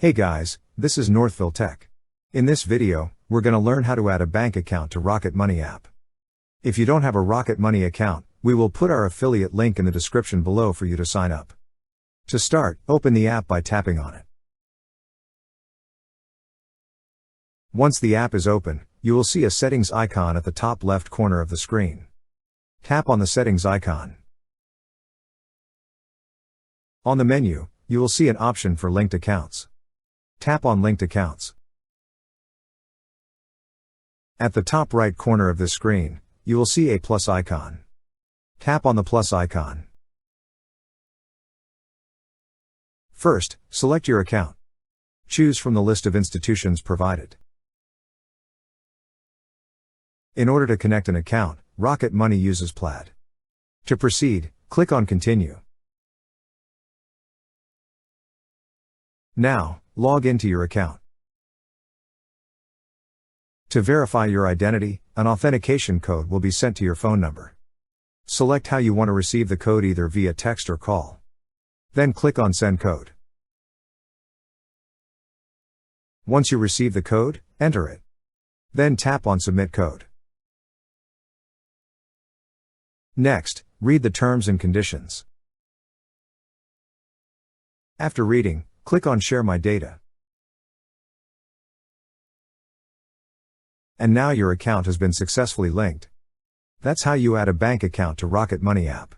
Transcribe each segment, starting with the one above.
Hey guys, this is Northville Tech. In this video, we're going to learn how to add a bank account to Rocket Money app. If you don't have a Rocket Money account, we will put our affiliate link in the description below for you to sign up. To start, open the app by tapping on it. Once the app is open, you will see a settings icon at the top left corner of the screen. Tap on the settings icon. On the menu, you will see an option for linked accounts. Tap on linked accounts. At the top right corner of this screen, you will see a plus icon. Tap on the plus icon. First, select your account. Choose from the list of institutions provided. In order to connect an account, Rocket Money uses Plaid. To proceed, click on Continue. Now, log into your account. To verify your identity, an authentication code will be sent to your phone number. Select how you want to receive the code, either via text or call. Then click on Send Code. Once you receive the code, enter it. Then tap on Submit Code. Next, read the terms and conditions. After reading, click on Share My Data. And now your account has been successfully linked. That's how you add a bank account to Rocket Money app.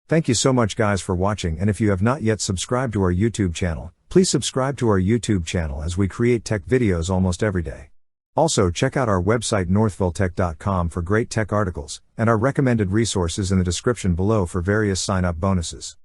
Thank you so much guys for watching, and if you have not yet subscribed to our YouTube channel, please subscribe to our YouTube channel as we create tech videos almost every day. Also check out our website northvilletech.com for great tech articles, and our recommended resources in the description below for various sign-up bonuses.